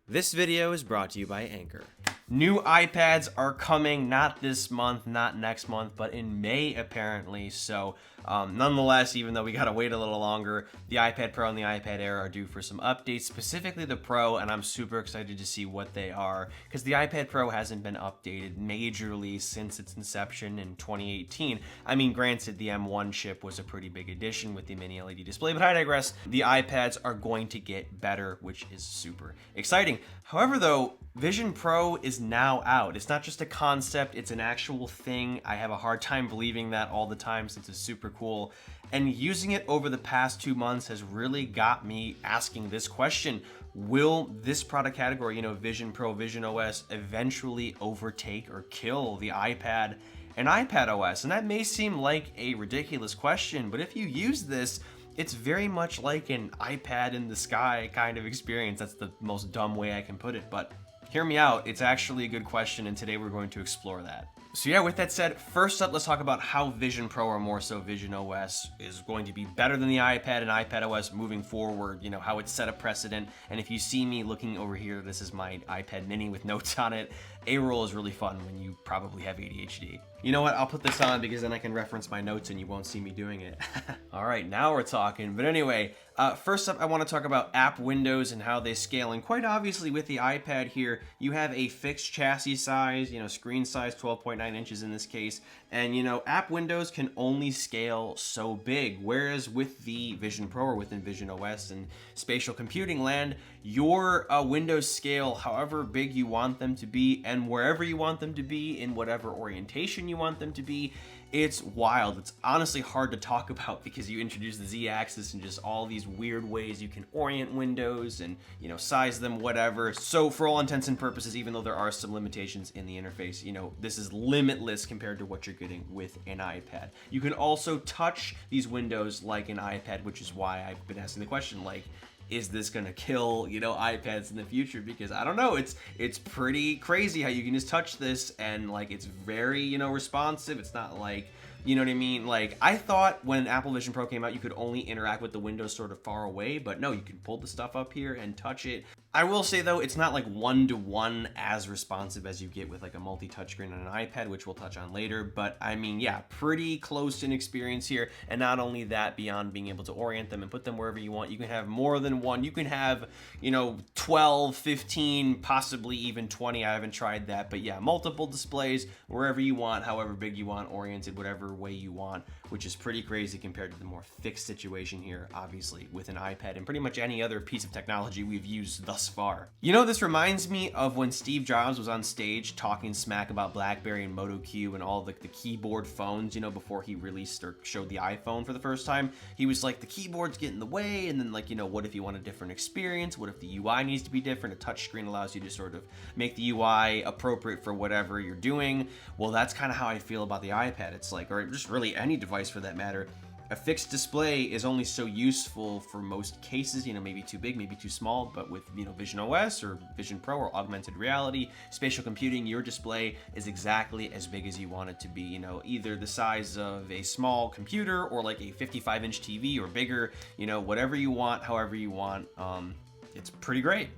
This video is brought to you by Anker. New iPads are coming, not this month, not next month, but in May apparently. So nonetheless, even though we gotta wait a little longer, the iPad Pro and the iPad Air are due for some updates, specifically the Pro, and I'm super excited to see what they are, because the iPad Pro hasn't been updated majorly since its inception in 2018. I mean, granted, the M1 chip was a pretty big addition with the mini LED display, but I digress. The iPads are going to get better, which is super exciting. However, though, Vision Pro is now out. It's not just a concept, it's an actual thing. I have a hard time believing that all the time since it's super cool. And using it over the past 2 months has really got me asking this question. Will this product category, Vision Pro, visionOS, eventually overtake or kill the iPad and iPadOS? And that may seem like a ridiculous question, but if you use this, it's very much like an iPad in the sky kind of experience. That's the most dumb way I can put it, but hear me out. It's actually a good question, and today we're going to explore that. So yeah, with that said, first up, let's talk about how Vision Pro, or more so visionOS, is going to be better than the iPad and iPadOS moving forward, how it set a precedent. And if you see me looking over here, this is my iPad mini with notes on it. A-roll is really fun when you probably have ADHD. You know what, I'll put this on because then I can reference my notes and you won't see me doing it. All right, now we're talking. But anyway, first up, I want to talk about app windows and how they scale. And quite obviously with the iPad here, you have a fixed chassis size, screen size 12.9 inches in this case. And app windows can only scale so big. Whereas with the Vision Pro or within visionOS and spatial computing land, your windows scale however big you want them to be and wherever you want them to be in whatever orientation you want them to be. It's wild. It's honestly hard to talk about because you introduce the Z-axis and just all these weird ways you can orient windows and, size them, whatever. So for all intents and purposes, even though there are some limitations in the interface, this is limitless compared to what you're getting with an iPad. You can also touch these windows like an iPad, which is why I've been asking the question, is this gonna kill, iPads in the future? Because I don't know, it's pretty crazy how you can just touch this and it's very, responsive. It's not like, you know what I mean? I thought when Apple Vision Pro came out, you could only interact with the windows sort of far away, but no, you can pull the stuff up here and touch it. I will say though, it's not one-to-one as responsive as you get with a multi-touchscreen on an iPad, which we'll touch on later. But I mean, yeah, pretty close in experience here. And not only that, beyond being able to orient them and put them wherever you want, you can have more than one. You can have, 12, 15, possibly even 20. I haven't tried that, but yeah, multiple displays wherever you want, however big you want, oriented whatever way you want, which is pretty crazy compared to the more fixed situation here, obviously, with an iPad and pretty much any other piece of technology we've used thus far. This reminds me of when Steve Jobs was on stage talking smack about Blackberry and Moto Q and all the keyboard phones, before he released or showed the iPhone for the first time. He was like, the keyboards get in the way, and then what if you want a different experience? What if the UI needs to be different? A touchscreen allows you to sort of make the UI appropriate for whatever you're doing. Well, that's kind of how I feel about the iPad. It's or just really any device for that matter. A fixed display is only so useful for most cases, maybe too big, maybe too small, but with, visionOS or Vision Pro or augmented reality, spatial computing, your display is exactly as big as you want it to be, either the size of a small computer or a 55-inch TV or bigger, whatever you want, however you want. It's pretty great.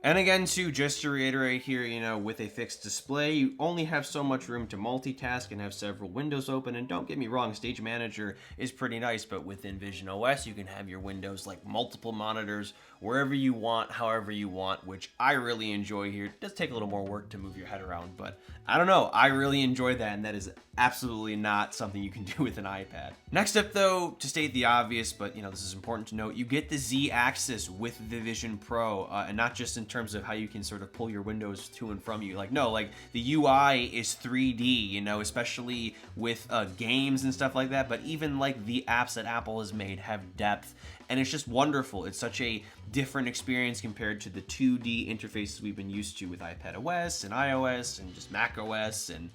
And again, too, just to reiterate here, with a fixed display, you only have so much room to multitask and have several windows open. And don't get me wrong, Stage Manager is pretty nice, but within visionOS, you can have your windows multiple monitors wherever you want, however you want, which I really enjoy here. It does take a little more work to move your head around, but I don't know, I really enjoy that, and that is absolutely not something you can do with an iPad. Next up, though, to state the obvious, but this is important to note, you get the Z-axis with the Vision Pro, and not just in terms of how you can sort of pull your windows to and from you. The UI is 3D, especially with games and stuff like that, but even the apps that Apple has made have depth, and it's just wonderful. It's such a different experience compared to the 2D interfaces we've been used to with iPadOS and iOS and just macOS and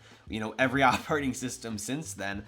every operating system since then.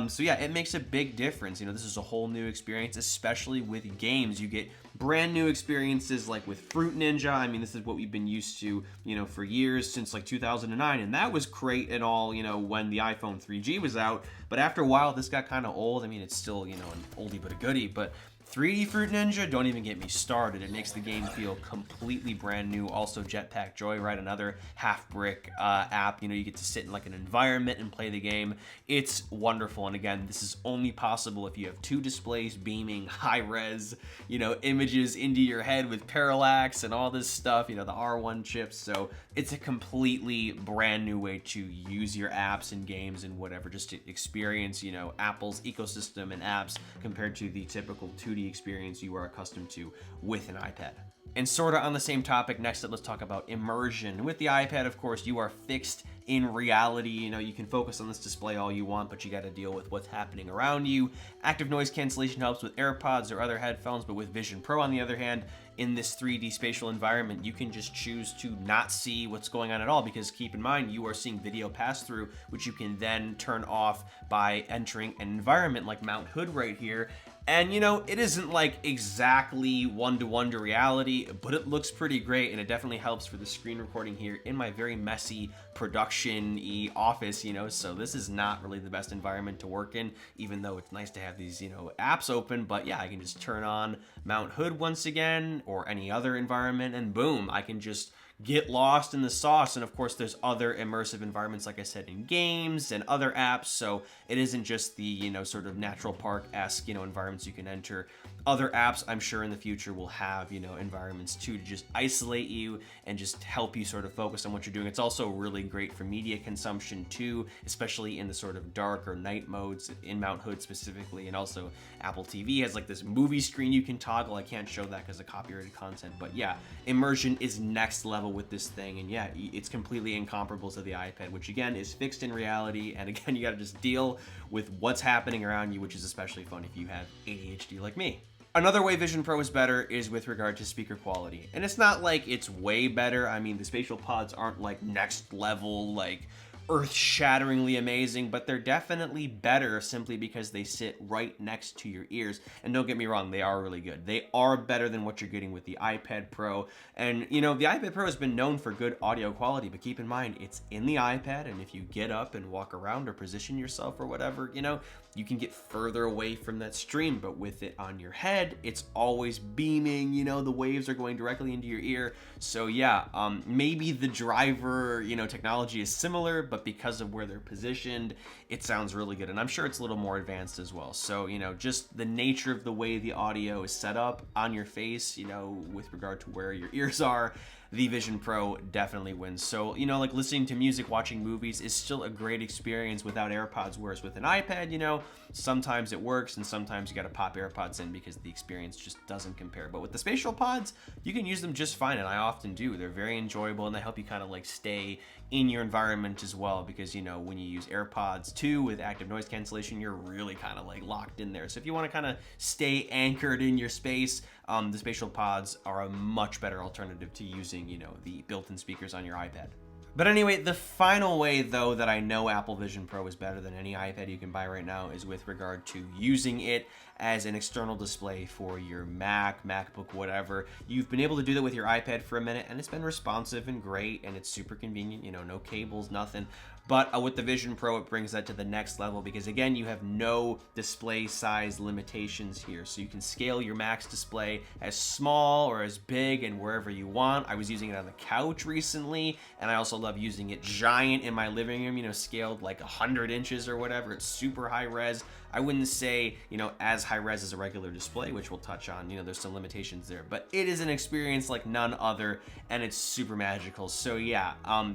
So yeah, it makes a big difference. This is a whole new experience, especially with games. You get brand new experiences with Fruit Ninja. I mean, this is what we've been used to, for years, since 2009, and that was great and all, when the iPhone 3G was out. But after a while, this got kind of old. I mean, it's still, an oldie but a goodie, but 3D Fruit Ninja, don't even get me started. It makes the game feel completely brand new. Also Jetpack Joyride, another half-brick app. You know, you get to sit in like an environment and play the game. It's wonderful. And again, this is only possible if you have 2 displays beaming high-res, you know, images into your head with parallax and all this stuff, you know, the R1 chips. So it's a completely brand new way to use your apps and games and whatever, just to experience, you know, Apple's ecosystem and apps compared to the typical 2D experience you are accustomed to with an iPad. And sort of on the same topic, next up, let's talk about immersion. With the iPad, of course, you are fixed in reality. You know, you can focus on this display all you want, but you got to deal with what's happening around you. Active noise cancellation helps with AirPods or other headphones, but with Vision Pro, on the other hand, in this 3D spatial environment, you can just choose to not see what's going on at all, because keep in mind, you are seeing video pass through, which you can then turn off by entering an environment like Mount Hood right here. And you know, it isn't like exactly one-to-one to reality, but it looks pretty great, and it definitely helps for the screen recording here in my very messy production-y office, you know, so this is not really the best environment to work in, even though it's nice to have these, you know, apps open. But yeah, I can just turn on Mount Hood once again, or any other environment, and boom, I can just get lost in the sauce. And of course, there's other immersive environments, like I said, in games and other apps. So it isn't just the, you know, sort of natural park-esque, you know, environments you can enter. Other apps, I'm sure in the future, will have, you know, environments too, to just isolate you and just help you sort of focus on what you're doing. It's also really great for media consumption too, especially in the sort of dark or night modes in Mount Hood specifically. And also Apple TV has like this movie screen you can toggle. I can't show that because of copyrighted content, but yeah, immersion is next level with this thing. And yeah, it's completely incomparable to the iPad, which again is fixed in reality. And again, you got to just deal with what's happening around you, which is especially fun if you have ADHD like me. Another way Vision Pro is better is with regard to speaker quality. And it's not like it's way better. I mean, the spatial pods aren't like next level, like earth-shatteringly amazing, but they're definitely better simply because they sit right next to your ears. And don't get me wrong, they are really good. They are better than what you're getting with the iPad Pro. And you know, the iPad Pro has been known for good audio quality, but keep in mind, it's in the iPad, and if you get up and walk around or position yourself or whatever, you know, you can get further away from that stream. But with it on your head, it's always beaming, you know, the waves are going directly into your ear. So yeah, maybe the driver, you know, technology is similar, but because of where they're positioned, it sounds really good. And I'm sure it's a little more advanced as well. So, you know, just the nature of the way the audio is set up on your face, you know, with regard to where your ears are, the Vision Pro definitely wins. So, you know, like listening to music, watching movies is still a great experience without AirPods, whereas with an iPad, you know, sometimes it works and sometimes you got to pop AirPods in because the experience just doesn't compare. But with the spatial pods, you can use them just fine, and I often do. They're very enjoyable, and they help you kind of like stay in your environment as well, because, you know, when you use AirPods 2 with active noise cancellation, you're really kind of like locked in there. So if you want to kind of stay anchored in your space, the spatial pods are a much better alternative to using, you know, the built-in speakers on your iPad. But anyway, the final way, though, that I know Apple Vision Pro is better than any iPad you can buy right now is with regard to using it as an external display for your Mac, MacBook, whatever. You've been able to do that with your iPad for a minute, and it's been responsive and great, and it's super convenient, you know, no cables, nothing. But with the Vision Pro, it brings that to the next level because, again, you have no display size limitations here. So you can scale your Mac's display as small or as big and wherever you want. I was using it on the couch recently, and I also love using it giant in my living room, you know, scaled like 100 inches or whatever. It's super high res. I wouldn't say, you know, as high res as a regular display, which we'll touch on, you know, there's some limitations there, but it is an experience like none other, and it's super magical. So yeah,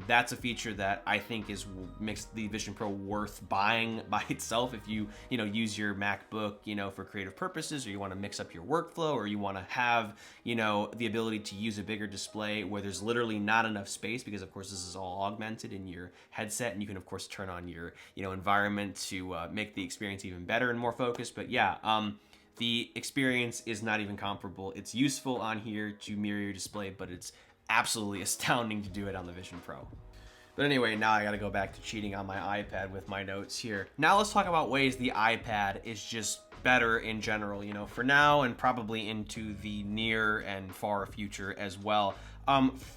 that's a feature that I think makes the Vision Pro worth buying by itself if you know, use your MacBook, you know, for creative purposes, or you want to mix up your workflow, or you want to have, you know, the ability to use a bigger display where there's literally not enough space, because of course this is all augmented in your headset, and you can of course turn on your, you know, environment to make the experience even better and more focused. But yeah, the experience is not even comparable. It's useful on here to mirror your display, but it's absolutely astounding to do it on the Vision Pro. But anyway, now I gotta go back to cheating on my iPad with my notes here. Now let's talk about ways the iPad is just better in general, you know, for now and probably into the near and far future as well.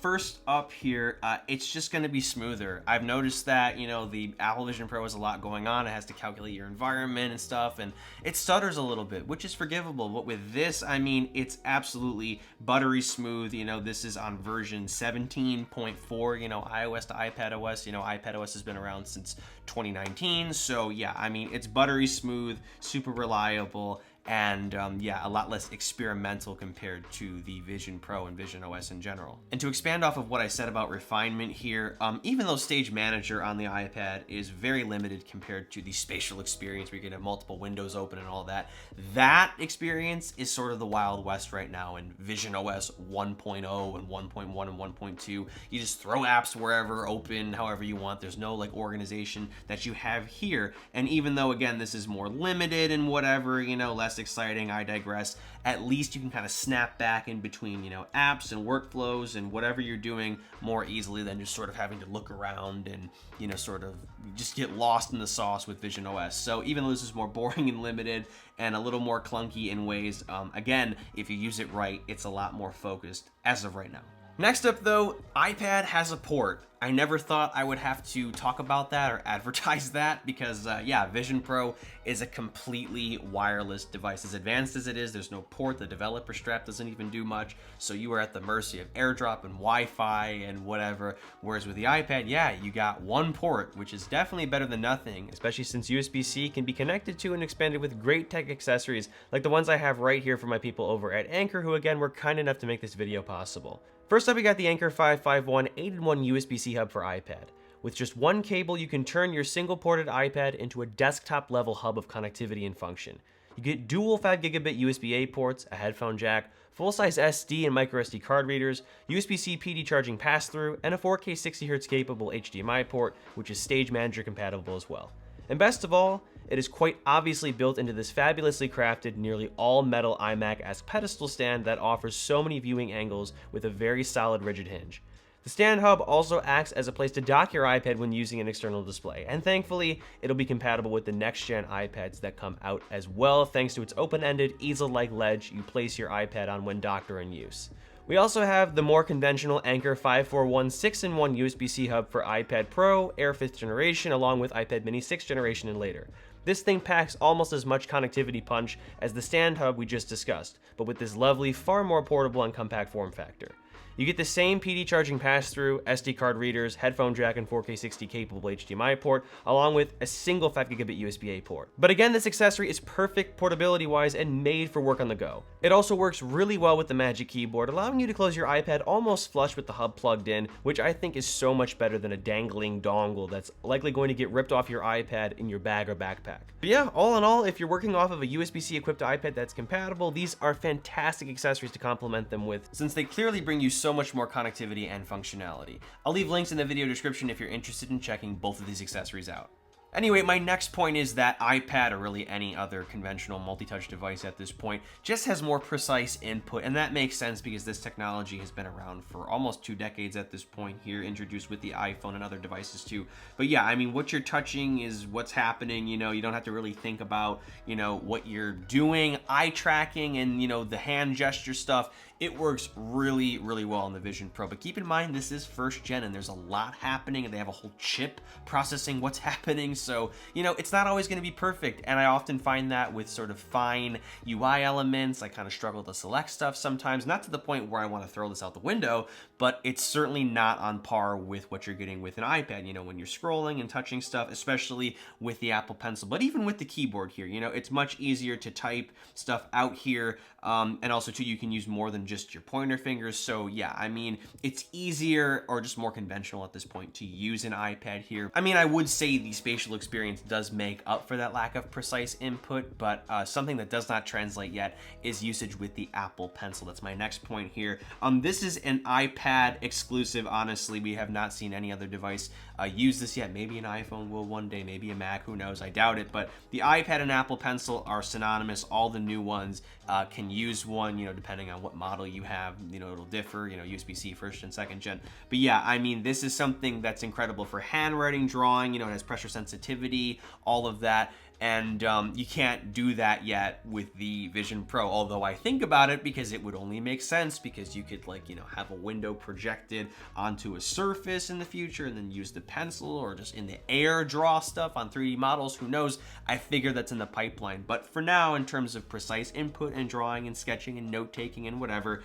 First up here, it's just going to be smoother. I've noticed that, you know, the Apple Vision Pro has a lot going on. It has to calculate your environment and stuff, and it stutters a little bit, which is forgivable. But with this, I mean, it's absolutely buttery smooth. You know, this is on version 17.4, you know, iOS to iPadOS. You know, iPadOS has been around since 2019. So yeah, I mean, it's buttery smooth, super reliable, and yeah, a lot less experimental compared to the Vision Pro and visionOS in general. And to expand off of what I said about refinement here, even though Stage Manager on the iPad is very limited compared to the spatial experience where you can have multiple windows open and all that, that experience is sort of the Wild West right now in visionOS 1.0 and 1.1 and 1.2. You just throw apps wherever, open however you want. There's no like organization that you have here. And even though, again, this is more limited and whatever, you know, less exciting, I digress, at least you can kind of snap back in between, you know, apps and workflows and whatever you're doing more easily than just sort of having to look around and, you know, sort of just get lost in the sauce with visionOS. So even though this is more boring and limited and a little more clunky in ways, again, if you use it right, it's a lot more focused as of right now. Next up though, iPad has a port. I never thought I would have to talk about that or advertise that because yeah, Vision Pro is a completely wireless device. As advanced as it is, there's no port. The developer strap doesn't even do much. So you are at the mercy of AirDrop and Wi-Fi and whatever. Whereas with the iPad, yeah, you got one port, which is definitely better than nothing, especially since USB-C can be connected to and expanded with great tech accessories like the ones I have right here for my people over at Anker, who again were kind enough to make this video possible. First up, we got the Anker 551 8-in-1 USB-C hub for iPad. With just one cable, you can turn your single-ported iPad into a desktop-level hub of connectivity and function. You get dual 5GB USB-A ports, a headphone jack, full-size SD and microSD card readers, USB-C PD charging pass-through, and a 4K 60Hz capable HDMI port, which is Stage Manager compatible as well. And best of all, it is quite obviously built into this fabulously crafted, nearly all-metal iMac-esque pedestal stand that offers so many viewing angles with a very solid rigid hinge. The stand hub also acts as a place to dock your iPad when using an external display, and thankfully, it'll be compatible with the next-gen iPads that come out as well, thanks to its open-ended, easel-like ledge you place your iPad on when docked or in use. We also have the more conventional Anker 541 6-in-1 USB-C hub for iPad Pro, Air 5th generation, along with iPad Mini 6th generation and later. This thing packs almost as much connectivity punch as the stand hub we just discussed, but with this lovely, far more portable and compact form factor. You get the same PD charging pass-through, SD card readers, headphone jack, and 4K 60 capable HDMI port, along with a single 5GB USB-A port. But again, this accessory is perfect portability-wise and made for work on the go. It also works really well with the Magic Keyboard, allowing you to close your iPad almost flush with the hub plugged in, which I think is so much better than a dangling dongle that's likely going to get ripped off your iPad in your bag or backpack. But yeah, all in all, if you're working off of a USB-C equipped iPad that's compatible, these are fantastic accessories to complement them with, since they clearly bring you so much more connectivity and functionality. I'll leave links in the video description if you're interested in checking both of these accessories out. Anyway, my next point is that iPad, or really any other conventional multi-touch device at this point, just has more precise input, and that makes sense because this technology has been around for almost 2 decades at this point here, introduced with the iPhone and other devices too. But yeah, I mean, what you're touching is what's happening, you know, you don't have to really think about, you know, what you're doing, eye tracking and, you know, the hand gesture stuff. It works really, really well on the Vision Pro, but keep in mind this is first gen and there's a lot happening and they have a whole chip processing what's happening. So, you know, it's not always going to be perfect, and I often find that with sort of fine UI elements, I kind of struggle to select stuff sometimes, not to the point where I want to throw this out the window, but it's certainly not on par with what you're getting with an iPad, you know, when you're scrolling and touching stuff, especially with the Apple Pencil, but even with the keyboard here, you know, it's much easier to type stuff out here, and also too, you can use more than just your pointer fingers. So yeah, I mean, it's easier or just more conventional at this point to use an iPad here. I mean, I would say the spatial experience does make up for that lack of precise input, but something that does not translate yet is usage with the Apple Pencil. That's my next point here. This is an iPad exclusive. Honestly, we have not seen any other device use this yet. Maybe an iPhone will one day, maybe a Mac, who knows? I doubt it, but the iPad and Apple Pencil are synonymous. All the new ones can use one, you know, depending on what model you have, you know, it'll differ, you know, USB-C first and second gen. But yeah, I mean, this is something that's incredible for handwriting, drawing, you know, it has pressure sensitivity, all of that. And you can't do that yet with the Vision Pro, although I think about it because it would only make sense, because you could, like, you know, have a window projected onto a surface in the future and then use the pencil, or just in the air draw stuff on 3D models. Who knows? I figure that's in the pipeline. But for now, in terms of precise input and drawing and sketching and note taking and whatever,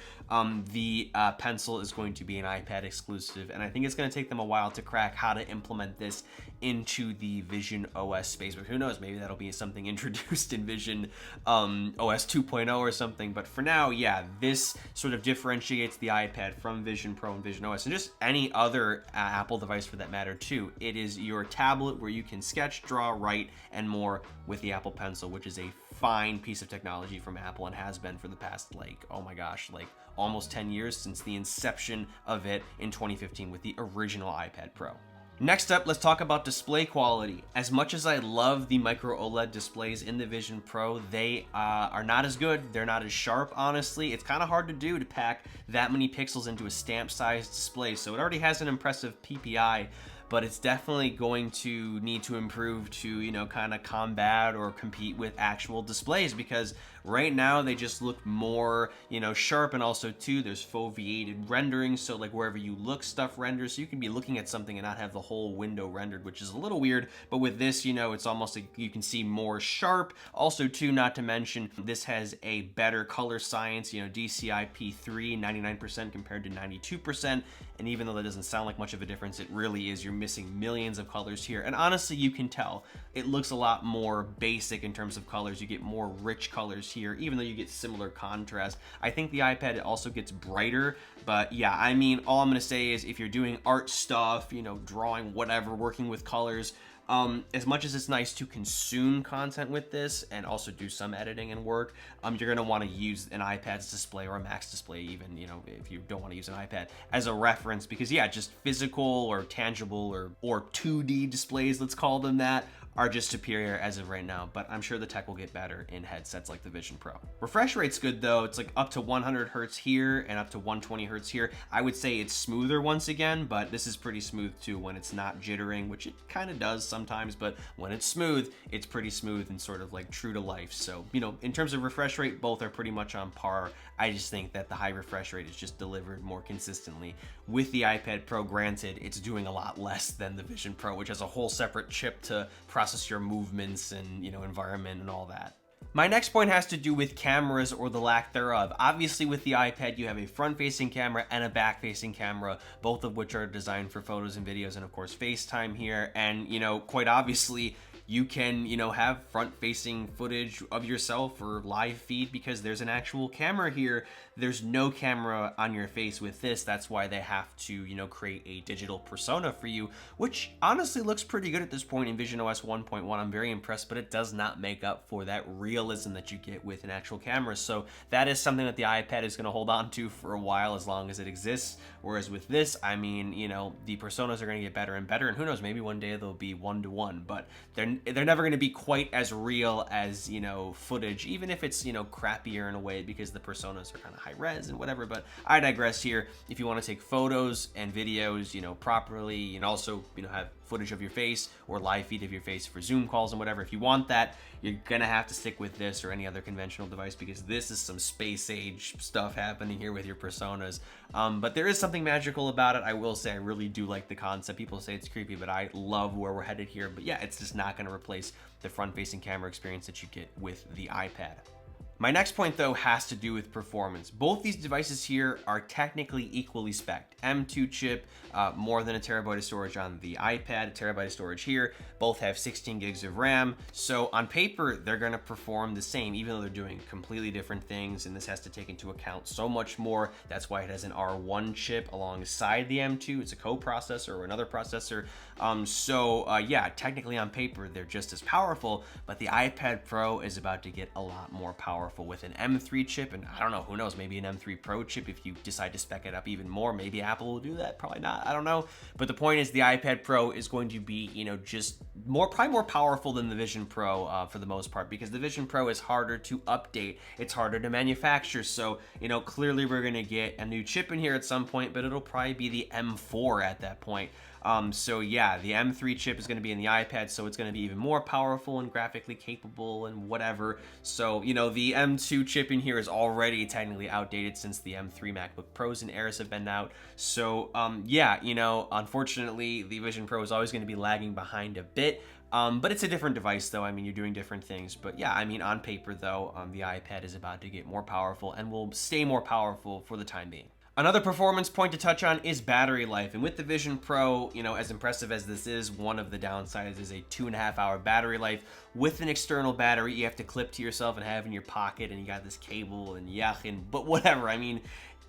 the pencil is going to be an iPad exclusive, and I think it's going to take them a while to crack how to implement this into the visionOS space. But who knows, maybe that'll be something introduced in visionOS 2.0 or something. But for now, yeah, this sort of differentiates the iPad from Vision Pro and visionOS, and just any other Apple device for that matter too. It is your tablet where you can sketch, draw, write, and more with the Apple Pencil, which is a fine piece of technology from Apple, and has been for the past, like, oh my gosh, like almost 10 years, since the inception of it in 2015 with the original iPad Pro. Next up, let's talk about display quality. As much as I love the micro OLED displays in the Vision Pro, they are not as good. They're not as sharp, honestly. It's kind of hard to do to pack that many pixels into a stamp-sized display. So it already has an impressive PPI, but it's definitely going to need to improve to, you know, kind of combat or compete with actual displays, because right now they just look more, you know, sharp. And also too, there's foveated rendering, so like wherever you look, stuff renders, so you can be looking at something and not have the whole window rendered, which is a little weird. But with this, you know, it's almost like you can see more sharp. Also too, not to mention, this has a better color science, you know, DCI-P3 99% compared to 92%, and even though that doesn't sound like much of a difference, it really is. You're missing millions of colors here, and honestly, you can tell it looks a lot more basic in terms of colors. You get more rich colors here, even though you get similar contrast. I think the iPad also gets brighter, but yeah, I mean, all I'm gonna say is if you're doing art stuff, you know, drawing, whatever, working with colors, as much as it's nice to consume content with this and also do some editing and work, you're gonna want to use an iPad's display, or a Mac's display even, you know, if you don't want to use an iPad, as a reference, because yeah, just physical or tangible or 2D displays, let's call them that, are just superior as of right now. But I'm sure the tech will get better in headsets like the Vision Pro. Refresh rate's good though. It's like up to 100 hertz here and up to 120 hertz here. I would say it's smoother once again, but this is pretty smooth too when it's not jittering, which it kind of does sometimes, but when it's smooth, it's pretty smooth and sort of like true to life. So, you know, in terms of refresh rate, both are pretty much on par. I just think that the high refresh rate is just delivered more consistently. With the iPad Pro, granted, it's doing a lot less than the Vision Pro, which has a whole separate chip to process your movements and, you know, environment and all that. My next point has to do with cameras, or the lack thereof. Obviously with the iPad, you have a front-facing camera and a back-facing camera, both of which are designed for photos and videos, and of course FaceTime here. And, you know, quite obviously, you can, you know, have front-facing footage of yourself or live feed because there's an actual camera here. There's no camera on your face with this. That's why they have to, you know, create a digital persona for you, which honestly looks pretty good at this point in visionOS 1.1. I'm very impressed, but it does not make up for that realism that you get with an actual camera. So that is something that the iPad is going to hold on to for a while, as long as it exists. Whereas with this, I mean, you know, the personas are going to get better and better, and who knows, maybe one day they'll be one-to-one, but they're never going to be quite as real as, you know, footage, even if it's, you know, crappier in a way because the personas are kind of high res and whatever. But I digress here. If you want to take photos and videos, you know, properly, and also, you know, have footage of your face or live feed of your face for Zoom calls and whatever, if you want that, you're gonna have to stick with this or any other conventional device, because this is some space age stuff happening here with your personas. But there is something magical about it. I will say I really do like the concept. People say it's creepy, but I love where we're headed here. But yeah, it's just not gonna replace the front-facing camera experience that you get with the iPad. My next point though has to do with performance. Both these devices here are technically equally spec'd. M2 chip, more than a terabyte of storage on the iPad, a terabyte of storage here. Both have 16 gigs of RAM. So on paper, they're gonna perform the same, even though they're doing completely different things. And this has to take into account so much more. That's why it has an R1 chip alongside the M2. It's a co-processor or another processor. Yeah, technically on paper, they're just as powerful, but the iPad Pro is about to get a lot more powerful. powerful with an M3 chip, and I don't know, who knows, maybe an M3 Pro chip if you decide to spec it up even more. Maybe Apple will do that, probably not, I don't know. But the point is the iPad Pro is going to be, you know, just probably more powerful than the Vision Pro for the most part, because the Vision Pro is harder to update, it's harder to manufacture. So, you know, clearly we're gonna get a new chip in here at some point, but it'll probably be the M4 at that point. So yeah, the M3 chip is going to be in the iPad, so it's going to be even more powerful and graphically capable and whatever. So, you know, the M2 chip in here is already technically outdated since the M3 MacBook Pros and Airs have been out. So, yeah, you know, unfortunately, the Vision Pro is always going to be lagging behind a bit. But it's a different device, though. I mean, you're doing different things. But yeah, I mean, on paper, though, the iPad is about to get more powerful and will stay more powerful for the time being. Another performance point to touch on is battery life. And with the Vision Pro, you know, as impressive as this is, one of the downsides is a 2.5-hour battery life. With an external battery, you have to clip to yourself and have in your pocket, and you got this cable and but whatever. I mean,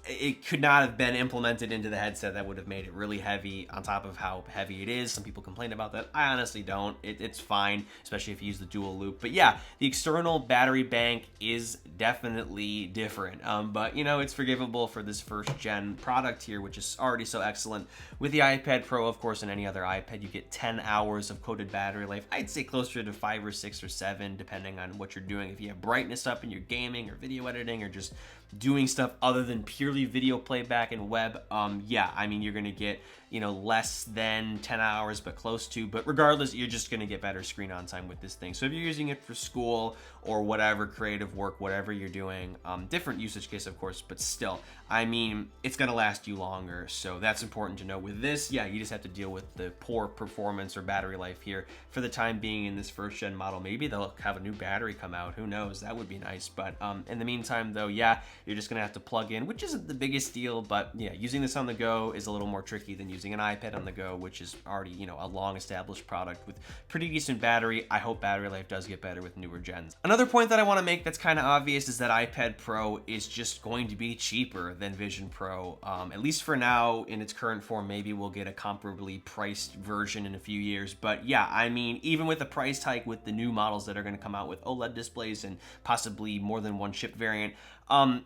it could not have been implemented into the headset. That would have made it really heavy on top of how heavy it is. Some people complain about that. I honestly don't. It's fine, especially if you use the dual loop. But yeah, the external battery bank is definitely different. But you know, it's forgivable for this first gen product here, which is already so excellent. With the iPad Pro, of course, and any other iPad, you get 10 hours of coated battery life. I'd say closer to 5 or 6 or 7, depending on what you're doing. If you have brightness up and you're gaming or video editing or just doing stuff other than purely video playback and web, yeah, I mean, you're gonna get, you know, less than 10 hours, but close to. But regardless, you're just gonna get better screen on time with this thing. So if you're using it for school or whatever, creative work, whatever you're doing, different usage case, of course, but still, I mean, it's gonna last you longer. So that's important to know. With this, yeah, you just have to deal with the poor performance or battery life here for the time being in this first gen model. Maybe they'll have a new battery come out, who knows, that would be nice. But in the meantime, though, yeah, you're just gonna have to plug in, which isn't the biggest deal, but yeah, using this on the go is a little more tricky than using an iPad on the go, which is already, you know, a long established product with pretty decent battery. I hope battery life does get better with newer gens. Another point that I want to make that's kind of obvious is that iPad Pro is just going to be cheaper than Vision Pro, at least for now in its current form. Maybe we'll get a comparably priced version in a few years, but yeah, I mean, even with the price hike with the new models that are going to come out with OLED displays and possibly more than one chip variant,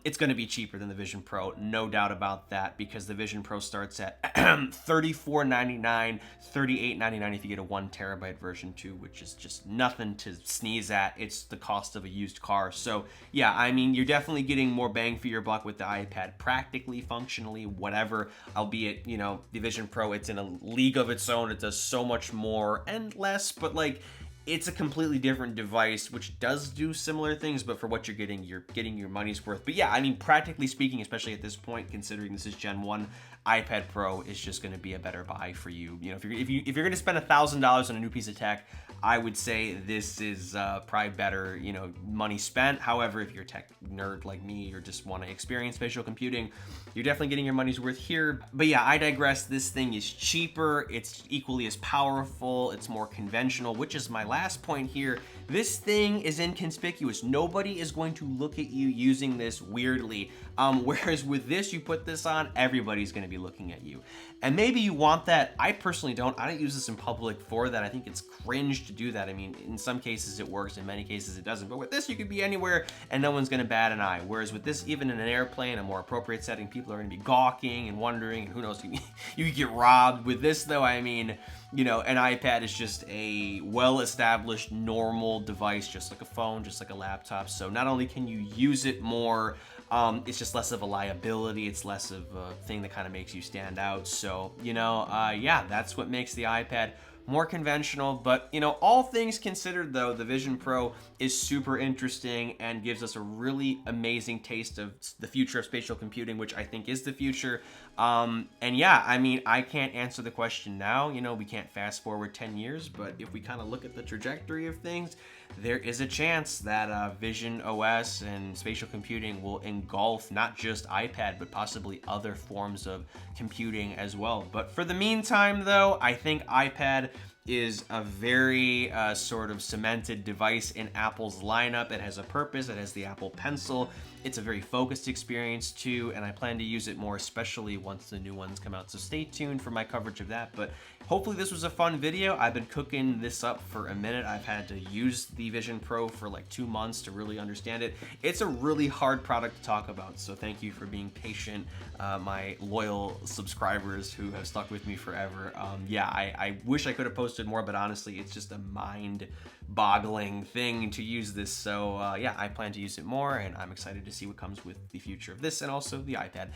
it's going to be cheaper than the Vision Pro, no doubt about that, because the Vision Pro starts at $34.99, $38.99 if you get a 1 terabyte version too, which is just nothing to sneeze at. It's the cost of a used car. So yeah, I mean, you're definitely getting more bang for your buck with the iPad, practically, functionally, whatever, albeit, you know, the Vision Pro, it's in a league of its own. It does so much more and less, but like, it's a completely different device, which does do similar things, but for what you're getting your money's worth. But yeah, I mean, practically speaking, especially at this point, considering this is Gen 1, iPad Pro is just going to be a better buy for you. You know, if you're going to spend $1,000 on a new piece of tech, I would say this is probably better, you know, money spent. However, if you're a tech nerd like me or just want to experience spatial computing, you're definitely getting your money's worth here. But yeah, I digress. This thing is cheaper. It's equally as powerful. It's more conventional, which is my last point here. This thing is inconspicuous. Nobody is going to look at you using this weirdly. Whereas with this, you put this on, everybody's going to be looking at you. And maybe you want that. I personally don't. I don't use this in public for that. I think it's cringe to do that. I mean, in some cases it works, in many cases it doesn't. But with this, you could be anywhere and no one's going to bat an eye. Whereas with this, even in an airplane, a more appropriate setting, people are going to be gawking and wondering, and who knows, you could get robbed. With this, though, I mean, you know, an iPad is just a well-established, normal device, just like a phone, just like a laptop. So not only can you use it more, it's just less of a liability. It's less of a thing that kind of makes you stand out. So, you know, yeah, that's what makes the iPad more conventional. But, you know, all things considered, though, the Vision Pro is super interesting and gives us a really amazing taste of the future of spatial computing, which I think is the future. And yeah, I mean, I can't answer the question now. You know, we can't fast forward 10 years, but if we kind of look at the trajectory of things, there is a chance that visionOS and spatial computing will engulf not just iPad, but possibly other forms of computing as well. But for the meantime, though, I think iPad is a very sort of cemented device in Apple's lineup. It has a purpose, it has the Apple Pencil. It's a very focused experience too, and I plan to use it more, especially once the new ones come out. So stay tuned for my coverage of that. But hopefully this was a fun video. I've been cooking this up for a minute. I've had to use the Vision Pro for like 2 months to really understand it. It's a really hard product to talk about, so thank you for being patient, my loyal subscribers who have stuck with me forever. Yeah, I wish I could have posted more, but honestly, it's just a mind-boggling thing to use this. So yeah, I plan to use it more, and I'm excited to see what comes with the future of this and also the iPad.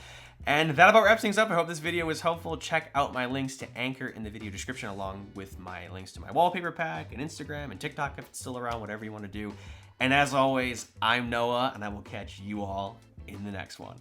And that about wraps things up. I hope this video was helpful. Check out my links to Anker in the video description, along with my links to my wallpaper pack and Instagram and TikTok if it's still around, whatever you want to do. And as always, I'm Noah, and I will catch you all in the next one.